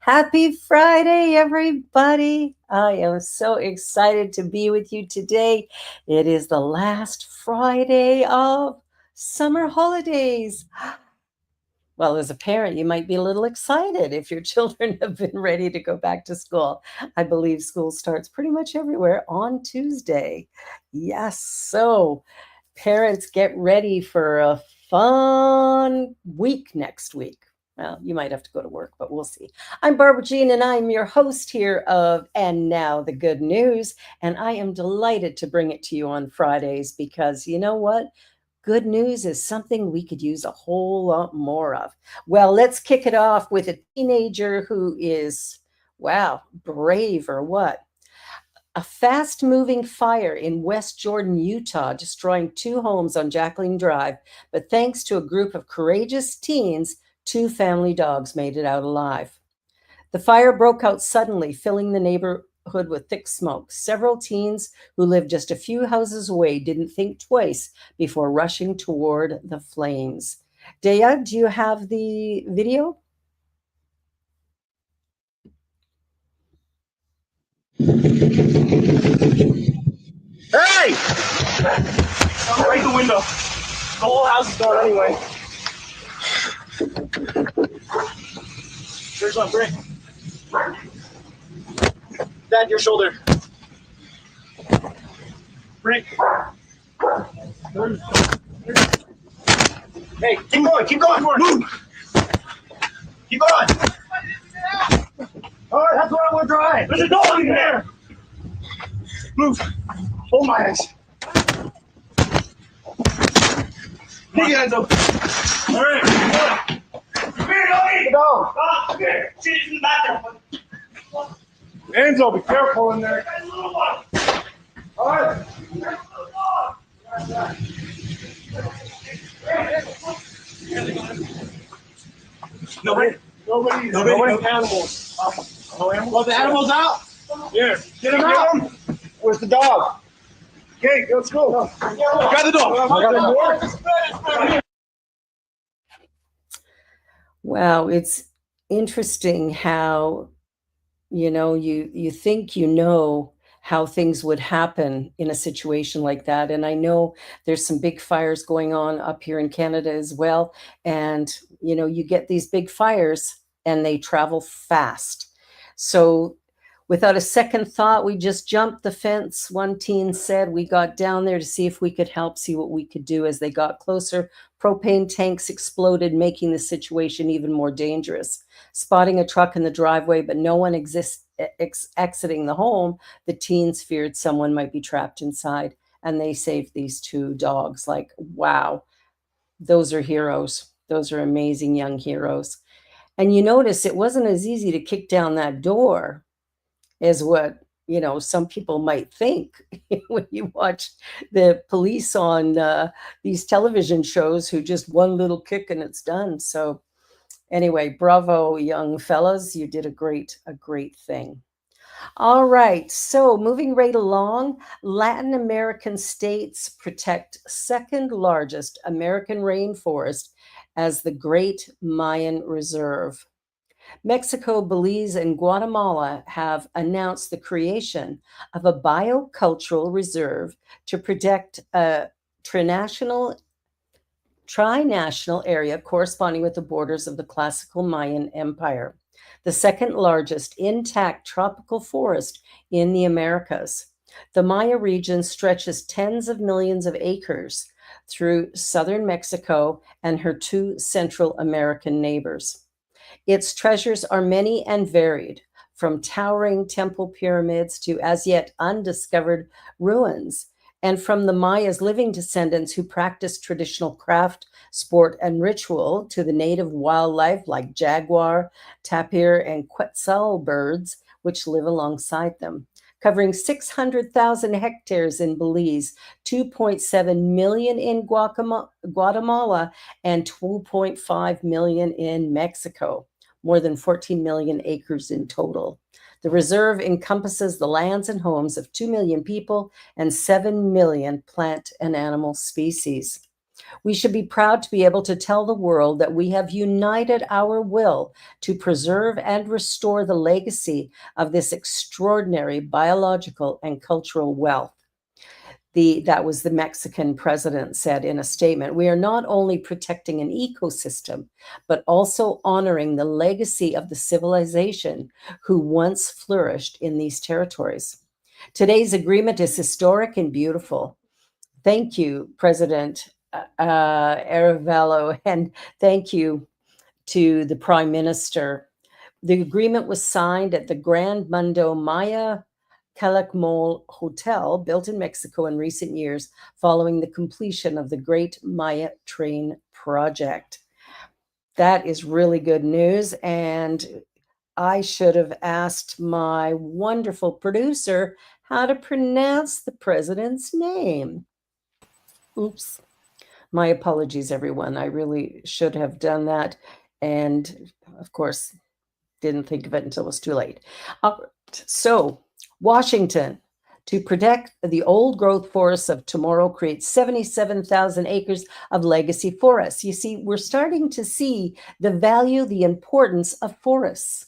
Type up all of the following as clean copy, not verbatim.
Happy Friday, everybody. I am so excited to be with you today. It is the last Friday of summer holidays. Well, as a parent, you might be a little excited if your children have been ready to go back to school. I believe school starts pretty much everywhere on Tuesday. Yes, so parents, get ready for a fun week next week. Well, you might have to go to work, but we'll see. I'm Barbara Jean, and I'm your host here of And Now the Good News. And I am delighted to bring it to you on Fridays because you know what? Good news is something we could use a whole lot more of. Well, let's kick it off with a teenager who is, wow, brave or what? A fast moving fire in West Jordan, Utah, destroying two homes on Jacqueline Drive. But thanks to a group of courageous teens, two family dogs made it out alive. The fire broke out suddenly, filling the neighborhood with thick smoke. Several teens who lived just a few houses away didn't think twice before rushing toward the flames. Dea, do you have the video? Hey! Don't break the window. The whole house is gone anyway. Here's one, break. Dad, your shoulder. Break. Hey, keep going, keep going. Move. Keep going. All right, that's what I want to try. There's a dog in there. Move. Hold my hands. Take your hands up. All right. Come here, doggy. Go. Come here. She's in the bathroom. Enzo, be careful in there. All right. Nobody animals. No animals? Well, the animals out? Here. Get them out. Where's the dog? Okay, let's go. Got the dog. I got the dog. Wow, it's interesting how you think how things would happen in a situation like that. And I know there's some big fires going on up here in Canada as well. And you get these big fires and they travel fast. So without a second thought, we just jumped the fence. One teen said we got down there to see if we could help, see what we could do. As they got closer, propane tanks exploded, making the situation even more dangerous. Spotting a truck in the driveway, but no one exiting the home, the teens feared someone might be trapped inside, and they saved these two dogs. Like, wow, those are heroes. Those are amazing young heroes. And you notice it wasn't as easy to kick down that door is what some people might think when you watch the police on these television shows who just one little kick and it's done. So anyway, bravo, young fellas, you did a great thing. All right, so moving right along, Latin American states protect second largest American rainforest as the Great Mayan Reserve. Mexico, Belize, and Guatemala have announced the creation of a biocultural reserve to protect a trinational area corresponding with the borders of the classical Mayan Empire, the second largest intact tropical forest in the Americas. The Maya region stretches tens of millions of acres through southern Mexico and her two Central American neighbors. Its treasures are many and varied, from towering temple pyramids to as yet undiscovered ruins, and from the Maya's living descendants who practiced traditional craft, sport, and ritual to the native wildlife like jaguar, tapir, and quetzal birds, which live alongside them. Covering 600,000 hectares in Belize, 2.7 million in Guatemala, and 2.5 million in Mexico, more than 14 million acres in total. The reserve encompasses the lands and homes of 2 million people and 7 million plant and animal species. We should be proud to be able to tell the world that we have united our will to preserve and restore the legacy of this extraordinary biological and cultural wealth. That was the Mexican president said in a statement. We are not only protecting an ecosystem, but also honoring the legacy of the civilization who once flourished in these territories. Today's agreement is historic and beautiful. Thank you, President Arevalo, and thank you to the Prime Minister. The agreement was signed at the Grand Mundo Maya Calakmul Hotel, built in Mexico in recent years, following the completion of the Great Maya Train Project. That is really good news. And I should have asked my wonderful producer how to pronounce the president's name. Oops. My apologies, everyone. I really should have done that. And of course, didn't think of it until it was too late. So, Washington, to protect the old growth forests of tomorrow, creates 77,000 acres of legacy forests. You see, we're starting to see the value, the importance of forests.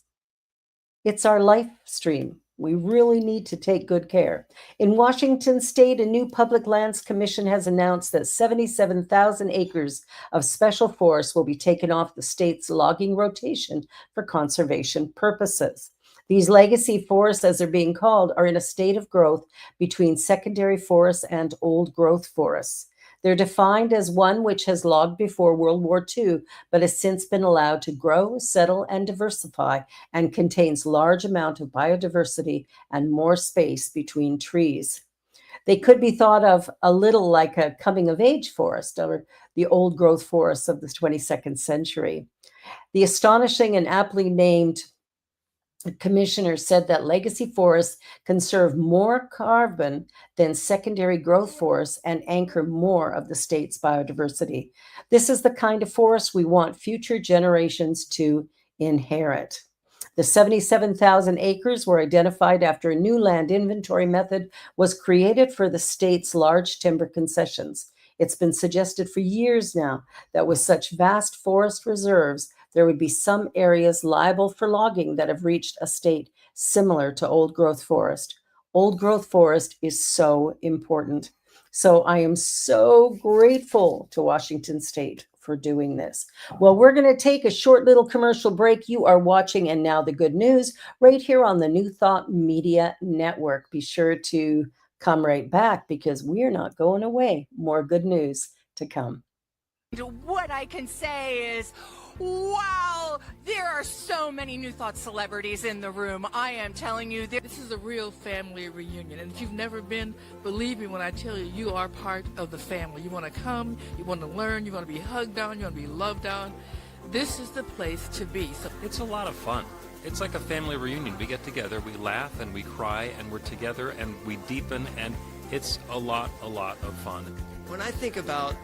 It's our life stream. We really need to take good care. In Washington state, a new public lands commission has announced that 77,000 acres of special forest will be taken off the state's logging rotation for conservation purposes. These legacy forests, as they're being called, are in a state of growth between secondary forests and old growth forests. They're defined as one which has logged before World War II, but has since been allowed to grow, settle, and diversify, and contains large amount of biodiversity and more space between trees. They could be thought of a little like a coming of age forest or the old growth forests of the 22nd century. The astonishing and aptly named commissioner said that legacy forests conserve more carbon than secondary growth forests and anchor more of the state's biodiversity. This is the kind of forest we want future generations to inherit. The 77,000 acres were identified after a new land inventory method was created for the state's large timber concessions. It's been suggested for years now that with such vast forest reserves, there would be some areas liable for logging that have reached a state similar to old growth forest. Old growth forest is so important. So I am so grateful to Washington State for doing this. Well, we're going to take a short little commercial break. You are watching And Now the Good News right here on the New Thought Media Network. Be sure to come right back because we're not going away. More good news to come. What I can say is, wow, there are so many New Thought celebrities in the room. I am telling you, this is a real family reunion. And if you've never been, believe me when I tell you, you are part of the family. You want to come, you want to learn, you want to be hugged on, you want to be loved on. This is the place to be. So it's a lot of fun. It's like a family reunion. We get together, we laugh and we cry and we're together and we deepen, and it's a lot of fun. When I think about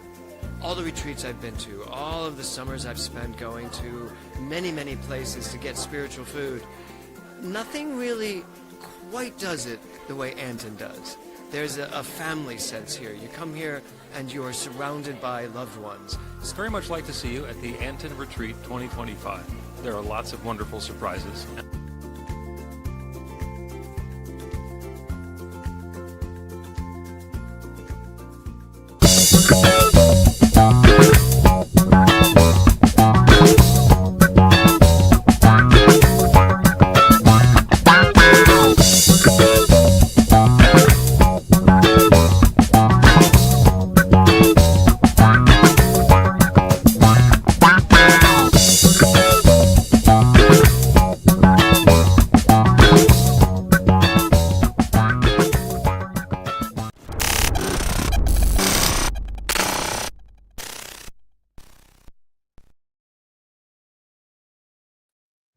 all the retreats I've been to, all of the summers I've spent going to many places to get spiritual food, nothing really quite does it the way Anton does. There's a family sense here. You come here and you are surrounded by loved ones. It's very much like to see you at the Anton Retreat 2025. There are lots of wonderful surprises.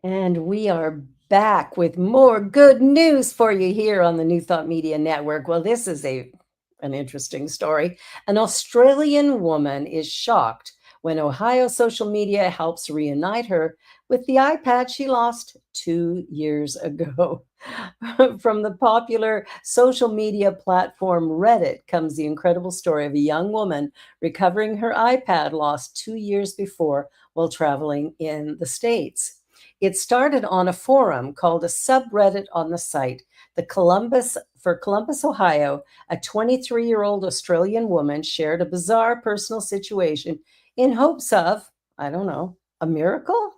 And we are back with more good news for you here on the New Thought Media Network. Well, this is an interesting story. An Australian woman is shocked when Ohio social media helps reunite her with the iPad she lost 2 years ago. From the popular social media platform Reddit comes the incredible story of a young woman recovering her iPad lost 2 years before while traveling in the States. It started on a forum called a subreddit on the site. Columbus, Ohio, a 23-year-old Australian woman shared a bizarre personal situation in hopes of, I don't know, a miracle?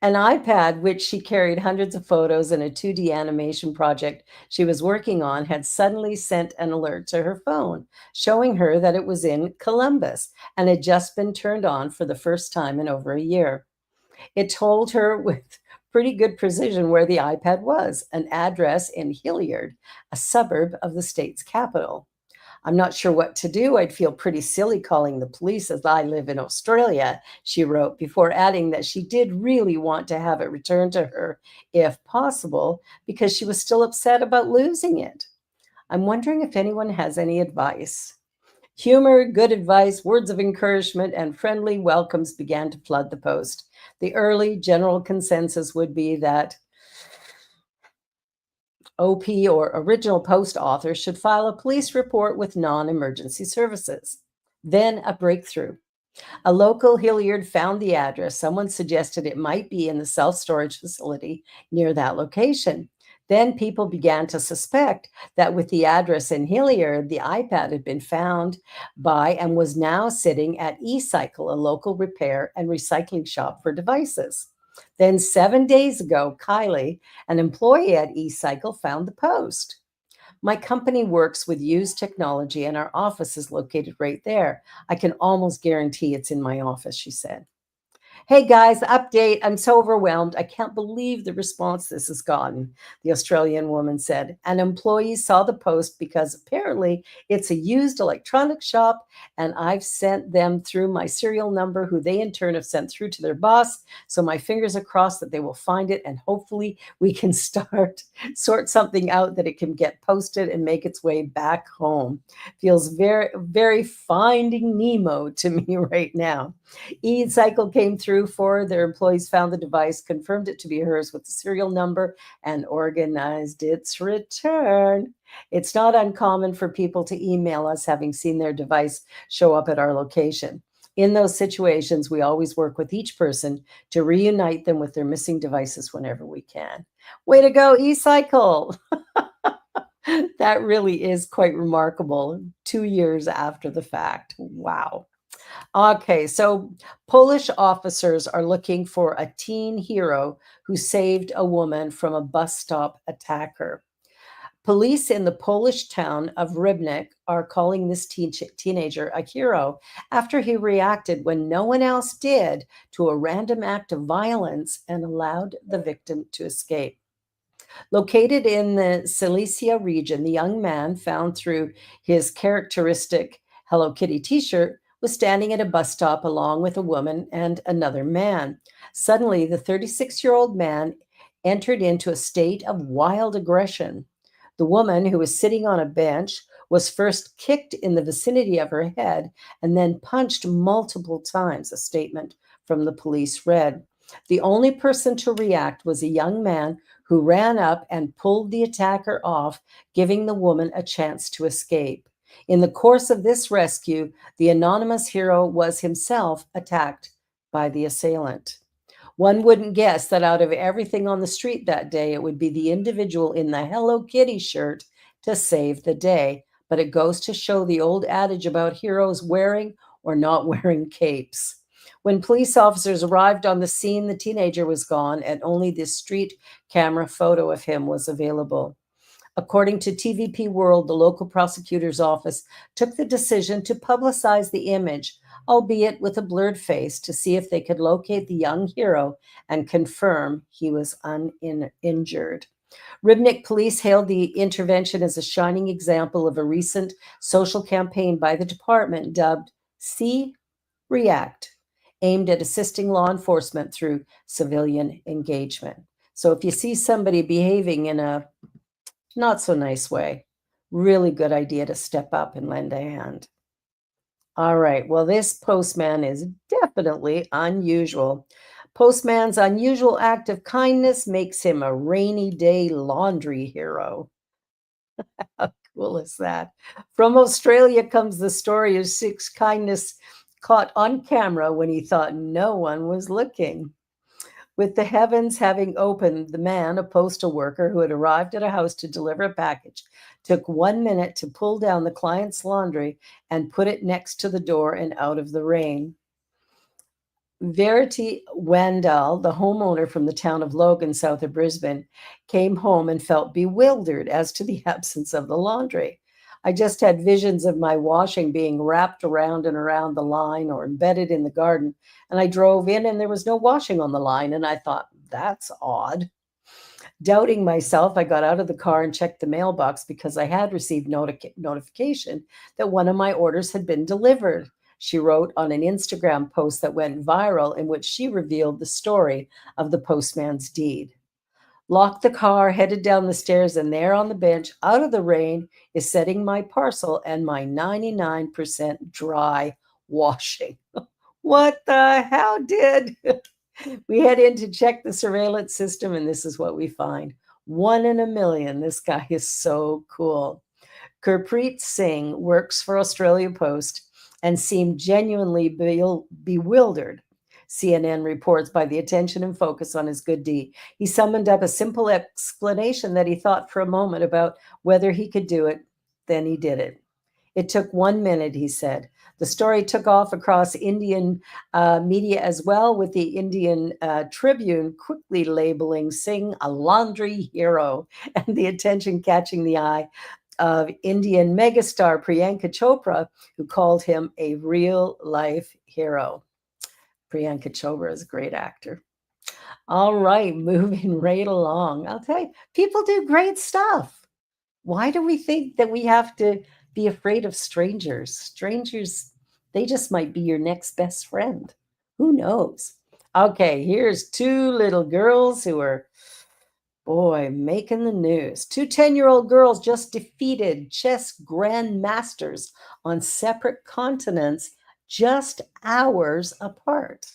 An iPad, which she carried hundreds of photos and a 2D animation project she was working on, had suddenly sent an alert to her phone, showing her that it was in Columbus and had just been turned on for the first time in over a year. It told her with pretty good precision where the iPad was, an address in Hilliard, a suburb of the state's capital. I'm not sure what to do. I'd feel pretty silly calling the police as I live in Australia, she wrote, before adding that she did really want to have it returned to her if possible because she was still upset about losing it. I'm wondering if anyone has any advice. Humor, good advice, words of encouragement, and friendly welcomes began to flood the post. The early general consensus would be that OP or original post author should file a police report with non emergency services. Then a breakthrough. A local Hilliard found the address. Someone suggested it might be in the self storage facility near that location. Then people began to suspect that with the address in Hilliard, the iPad had been found by and was now sitting at eCycle, a local repair and recycling shop for devices. Then 7 days ago, Kylie, an employee at eCycle, found the post. My company works with used technology and our office is located right there. I can almost guarantee it's in my office, she said. Hey guys, update. I'm so overwhelmed. I can't believe the response this has gotten, the Australian woman said. An employee saw the post because apparently it's a used electronic shop, and I've sent them through my serial number, who they in turn have sent through to their boss. So my fingers are crossed that they will find it, and hopefully we can sort something out that it can get posted and make its way back home. Feels very, very Finding Nemo to me right now. E-Cycle came through for their employees, found the device, confirmed it to be hers with the serial number, and organized its return. It's not uncommon for people to email us having seen their device show up at our location. In those situations, we always work with each person to reunite them with their missing devices whenever we can. Way to go, E-Cycle! That really is quite remarkable 2 years after the fact. Wow. Okay, so Polish officers are looking for a teen hero who saved a woman from a bus stop attacker. Police in the Polish town of Rybnik are calling this teenager a hero after he reacted when no one else did to a random act of violence and allowed the victim to escape. Located in the Silesia region, the young man, found through his characteristic Hello Kitty t shirt, was standing at a bus stop along with a woman and another man. Suddenly, the 36-year-old man entered into a state of wild aggression. The woman, who was sitting on a bench, was first kicked in the vicinity of her head and then punched multiple times, a statement from the police read. The only person to react was a young man who ran up and pulled the attacker off, giving the woman a chance to escape. In the course of this rescue, the anonymous hero was himself attacked by the assailant. One wouldn't guess that out of everything on the street that day, it would be the individual in the Hello Kitty shirt to save the day. But it goes to show the old adage about heroes wearing or not wearing capes. When police officers arrived on the scene, the teenager was gone, and only this street camera photo of him was available. According to TVP World, the local prosecutor's office took the decision to publicize the image, albeit with a blurred face, to see if they could locate the young hero and confirm he was uninjured. Rybnik police hailed the intervention as a shining example of a recent social campaign by the department dubbed See, React, aimed at assisting law enforcement through civilian engagement. So if you see somebody behaving in a not so nice way, really good idea to step up and lend a hand. All right. Well, this postman is definitely unusual. Postman's unusual act of kindness makes him a rainy day laundry hero. How cool is that? From Australia comes the story of six kindness caught on camera when he thought no one was looking. With the heavens having opened, the man, a postal worker who had arrived at a house to deliver a package, took 1 minute to pull down the client's laundry and put it next to the door and out of the rain. Verity Wandal, the homeowner from the town of Logan, south of Brisbane, came home and felt bewildered as to the absence of the laundry. I just had visions of my washing being wrapped around and around the line or embedded in the garden, and I drove in and there was no washing on the line, and I thought, that's odd. Doubting myself, I got out of the car and checked the mailbox because I had received notification that one of my orders had been delivered. She wrote on an Instagram post that went viral in which she revealed the story of the postman's deed. Locked the car, headed down the stairs, and there on the bench, out of the rain, is setting my parcel and my 99% dry washing. What the hell did? We head in to check the surveillance system, and this is what we find. One in a million. This guy is so cool. Gurpreet Singh works for Australia Post and seemed genuinely bewildered. CNN reports by the attention and focus on his good deed. He summoned up a simple explanation that he thought for a moment about whether he could do it. Then he did it. It took 1 minute, he said. The story took off across Indian media as well, with the Indian Tribune quickly labeling Singh a laundry hero and the attention catching the eye of Indian megastar Priyanka Chopra, who called him a real life hero. Priyanka Chopra is a great actor. All right, moving right along. I'll tell you, people do great stuff. Why do we think that we have to be afraid of strangers? Strangers, they just might be your next best friend. Who knows? Okay, here's two little girls who are, boy, making the news. Two 10-year-old girls just defeated chess grandmasters on separate continents just hours apart.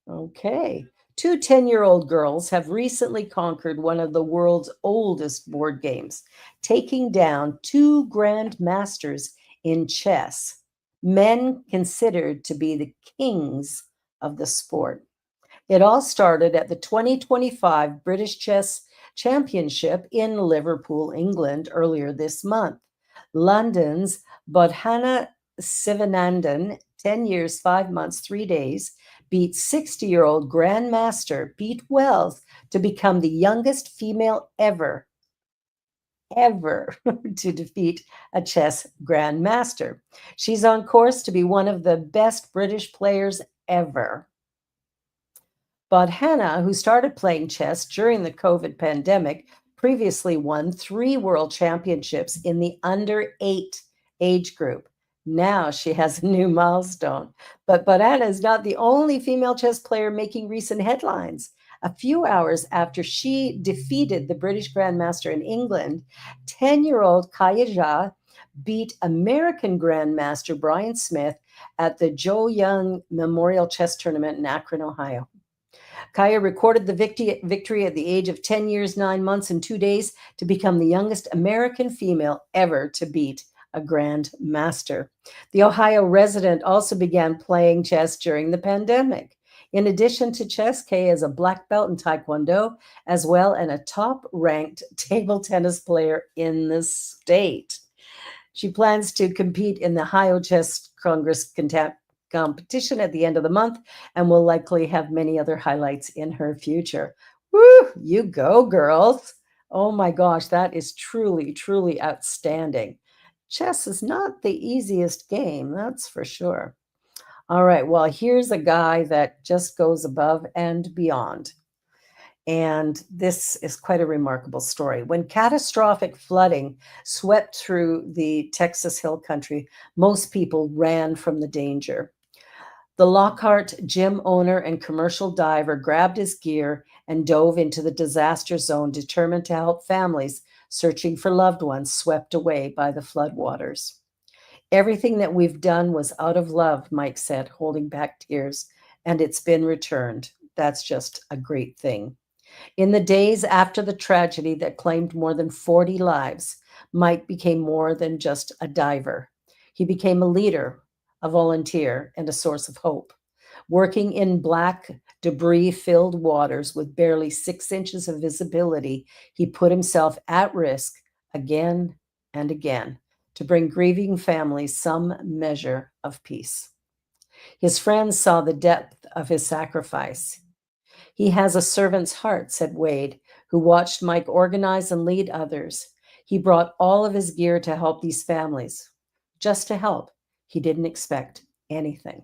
Okay. Two 10-year-old girls have recently conquered one of the world's oldest board games, taking down two grandmasters in chess, men considered to be the kings of the sport. It all started at the 2025 British Chess Championship in Liverpool, England, earlier this month. London's Bodhana Sivanandan, 10 years, 5 months, 3 days, beat 60-year-old Grandmaster Pete Wells to become the youngest female ever to defeat a chess grandmaster. She's on course to be one of the best British players ever. But Hannah, who started playing chess during the COVID pandemic, previously won 3 world championships in the under 8 age group. Now she has a new milestone. But Hannah is not the only female chess player making recent headlines. A few hours after she defeated the British Grandmaster in England, 10-year-old Kaya Jha beat American Grandmaster Brian Smith at the Joe Young Memorial Chess Tournament in Akron, Ohio. Kaya recorded the victory at the age of 10 years, 9 months, and 2 days to become the youngest American female ever to beat a Grand Master. The Ohio resident also began playing chess during the pandemic. In addition to chess, Kaya is a black belt in Taekwondo, as well as a top-ranked table tennis player in the state. She plans to compete in the Ohio Chess Congress competition at the end of the month and will likely have many other highlights in her future. Woo, you go, girls. Oh my gosh, that is truly, truly outstanding. Chess is not the easiest game, that's for sure. All right, well, here's a guy that just goes above and beyond. And this is quite a remarkable story. When catastrophic flooding swept through the Texas Hill Country, most people ran from the danger. The Lockhart gym owner and commercial diver grabbed his gear and dove into the disaster zone, determined to help families searching for loved ones swept away by the floodwaters. Everything that we've done was out of love, Mike said, holding back tears, and it's been returned. That's just a great thing. In the days after the tragedy that claimed more than 40 lives, Mike became more than just a diver. He became a leader, a volunteer, and a source of hope. Working in black, debris filled waters with barely 6 inches of visibility, he put himself at risk again and again to bring grieving families some measure of peace. His friends saw the depth of his sacrifice. He has a servant's heart, said Wade, who watched Mike organize and lead others. He brought all of his gear to help these families, just to help. He didn't expect anything.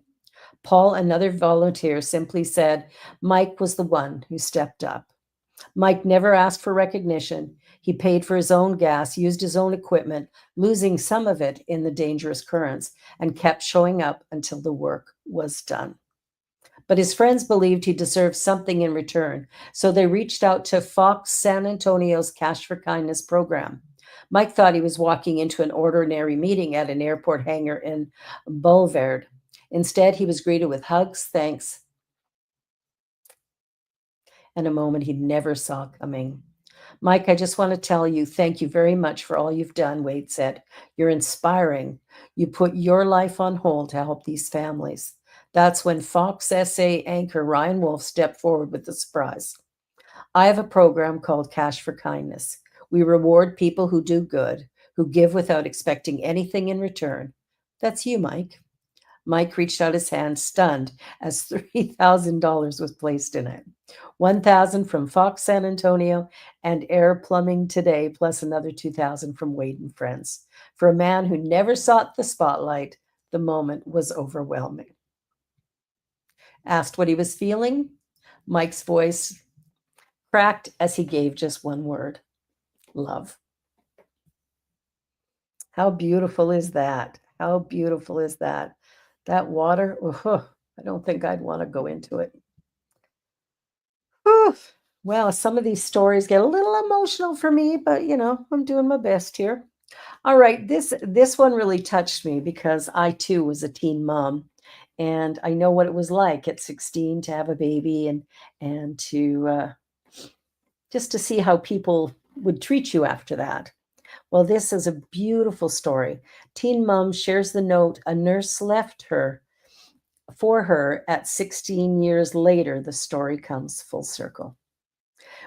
Paul, another volunteer, simply said Mike was the one who stepped up. Mike never asked for recognition. He paid for his own gas, used his own equipment, losing some of it in the dangerous currents, and kept showing up until the work was done. But his friends believed he deserved something in return, so they reached out to Fox San Antonio's Cash for Kindness program. Mike thought he was walking into an ordinary meeting at an airport hangar in Boulevard. Instead, he was greeted with hugs, thanks, and a moment he never saw coming. Mike, I just want to tell you, thank you very much for all you've done, Wade said. You're inspiring. You put your life on hold to help these families. That's when Fox SA anchor Ryan Wolf stepped forward with the surprise. I have a program called Cash for Kindness. We reward people who do good, who give without expecting anything in return. That's you, Mike. Mike reached out his hand, stunned, as $3,000 was placed in it. $1,000 from Fox San Antonio and Air Plumbing Today, plus another $2,000 from Wade and Friends. For a man who never sought the spotlight, the moment was overwhelming. Asked what he was feeling, Mike's voice cracked as he gave just one word: love. How beautiful is that? How beautiful is that? That water, I don't think I'd want to go into it. Whew. Well, some of these stories get a little emotional for me, but I'm doing my best here. All right, this one really touched me because I too was a teen mom, and I know what it was like at 16 to have a baby and to just to see how people would treat you after that. Well, this is a beautiful story. Teen mom shares the note a nurse left her for her at 16 years later. The story comes full circle.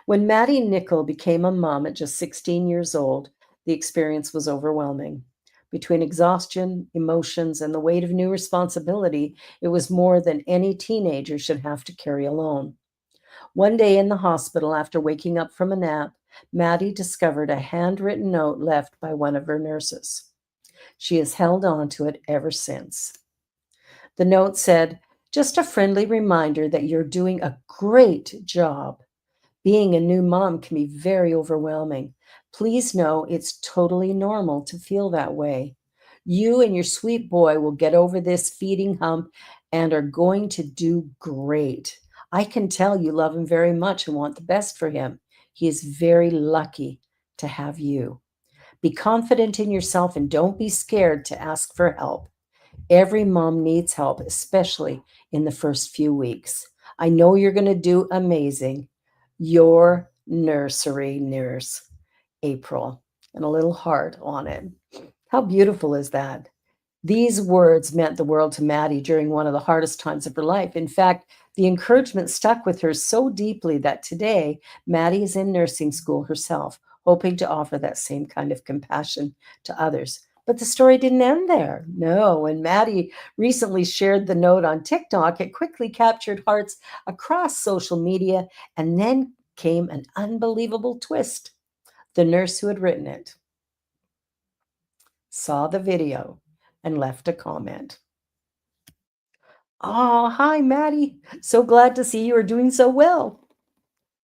When Maddie Nickel became a mom at just 16 years old, the experience was overwhelming. Between exhaustion, emotions, and the weight of new responsibility, it was more than any teenager should have to carry alone. One day in the hospital, after waking up from a nap, Maddie discovered a handwritten note left by one of her nurses. She has held on to it ever since. The note said, "Just a friendly reminder that you're doing a great job. Being a new mom can be very overwhelming. Please know it's totally normal to feel that way. You and your sweet boy will get over this feeding hump and are going to do great. I can tell you love him very much and want the best for him. He is very lucky to have you. Be confident in yourself and don't be scared to ask for help. Every mom needs help, especially in the first few weeks. I know you're going to do amazing. Your nursery nurse, April," and a little heart on it. How beautiful is that? These words meant the world to Maddie during one of the hardest times of her life. In fact, the encouragement stuck with her so deeply that today, Maddie is in nursing school herself, hoping to offer that same kind of compassion to others. But the story didn't end there. No, when Maddie recently shared the note on TikTok, it quickly captured hearts across social media, and then came an unbelievable twist. The nurse who had written it saw the video and left a comment. "Oh, hi, Maddie. So glad to see you are doing so well.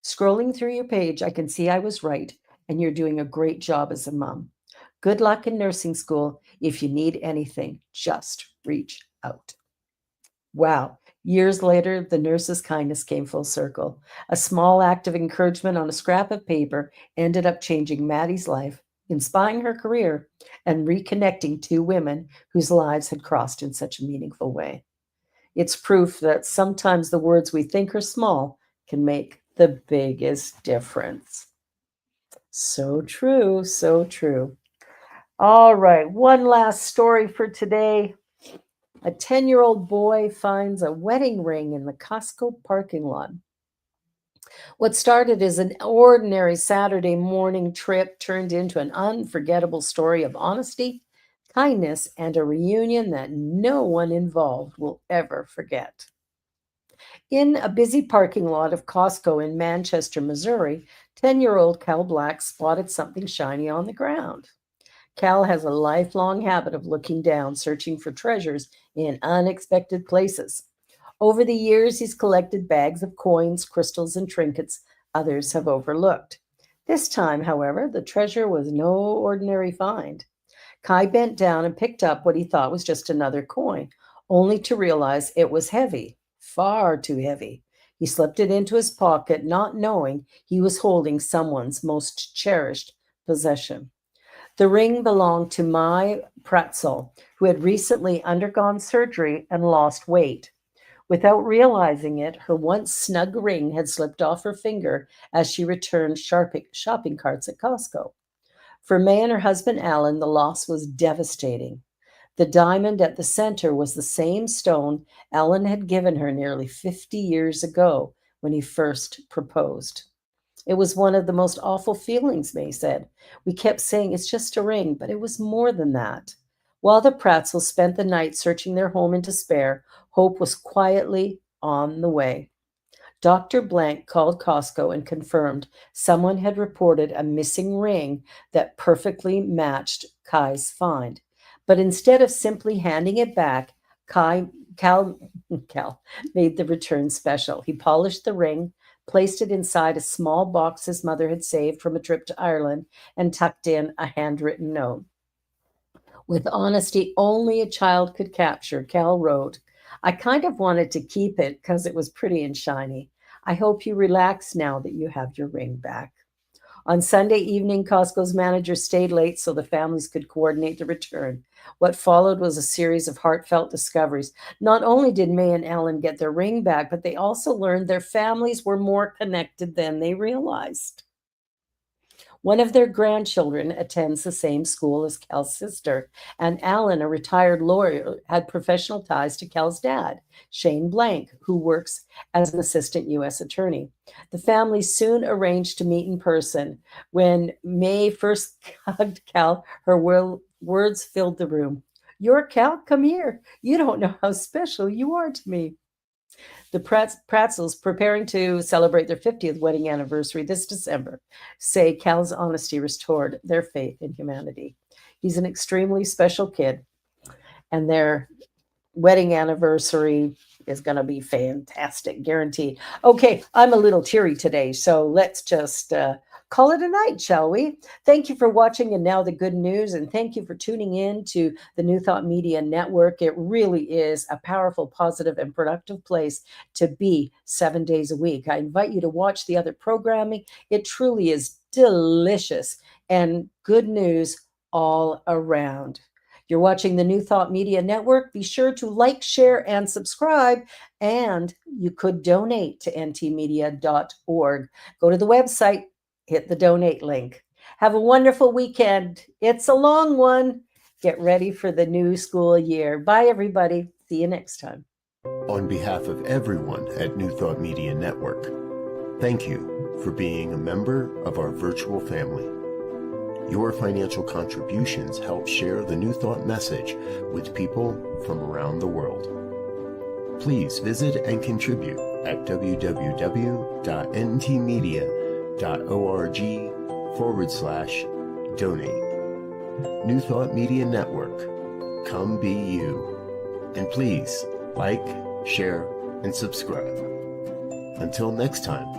Scrolling through your page, I can see I was right, and you're doing a great job as a mom. Good luck in nursing school. If you need anything, just reach out." Wow. Years later, the nurse's kindness came full circle. A small act of encouragement on a scrap of paper ended up changing Maddie's life inspiring her career and reconnecting two women whose lives had crossed in such a meaningful way. It's proof that sometimes the words we think are small can make the biggest difference. So true, so true. All right, one last story for today. A 10-year-old boy finds a wedding ring in the Costco parking lot. What started as an ordinary Saturday morning trip turned into an unforgettable story of honesty, kindness, and a reunion that no one involved will ever forget. In a busy parking lot of Costco in Manchester, Missouri, 10-year-old Cal Black spotted something shiny on the ground. Cal has a lifelong habit of looking down, searching for treasures in unexpected places. Over the years, he's collected bags of coins, crystals, and trinkets others have overlooked. This time, however, the treasure was no ordinary find. Kai bent down and picked up what he thought was just another coin, only to realize it was heavy, far too heavy. He slipped it into his pocket, not knowing he was holding someone's most cherished possession. The ring belonged to Mai Pretzel, who had recently undergone surgery and lost weight. Without realizing it, her once snug ring had slipped off her finger as she returned shopping carts at Costco. For May and her husband Alan, the loss was devastating. The diamond at the center was the same stone Alan had given her nearly 50 years ago when he first proposed. It was one of the most awful feelings, May said. We kept saying it's just a ring, but it was more than that. While the Pratzels spent the night searching their home in despair, hope was quietly on the way. Dr. Blank called Costco and confirmed someone had reported a missing ring that perfectly matched Kai's find. But instead of simply handing it back, Cal made the return special. He polished the ring, placed it inside a small box his mother had saved from a trip to Ireland, and tucked in a handwritten note. With honesty only a child could capture, Cal wrote, I kind of wanted to keep it because it was pretty and shiny. I hope you relax now that you have your ring back. On Sunday evening, Costco's manager stayed late so the families could coordinate the return. What followed was a series of heartfelt discoveries. Not only did May and Ellen get their ring back, but they also learned their families were more connected than they realized. One of their grandchildren attends the same school as Cal's sister, and Alan, a retired lawyer, had professional ties to Cal's dad, Shane Blank, who works as an assistant U.S. attorney. The family soon arranged to meet in person. When May first hugged Cal, her words filled the room. You're Cal? Come here. You don't know how special you are to me. The Pratzels, preparing to celebrate their 50th wedding anniversary this December, say Cal's honesty restored their faith in humanity. He's an extremely special kid, and their wedding anniversary is going to be fantastic, guaranteed. Okay, I'm a little teary today, so let's just call it a night, shall we? Thank you for watching And Now the Good News, and thank you for tuning in to the New Thought Media Network. It really is a powerful, positive, and productive place to be 7 days a week. I invite you to watch the other programming. It truly is delicious and good news all around. You're watching the New Thought Media Network. Be sure to like, share, and subscribe. And you could donate to ntmedia.org. Go to the website, hit the donate link. Have a wonderful weekend. It's a long one. Get ready for the new school year. Bye, everybody. See you next time. On behalf of everyone at New Thought Media Network, thank you for being a member of our virtual family. Your financial contributions help share the New Thought message with people from around the world. Please visit and contribute at www.ntmedia.org/donate. New Thought Media Network, come be you. And please like, share, and subscribe. Until next time.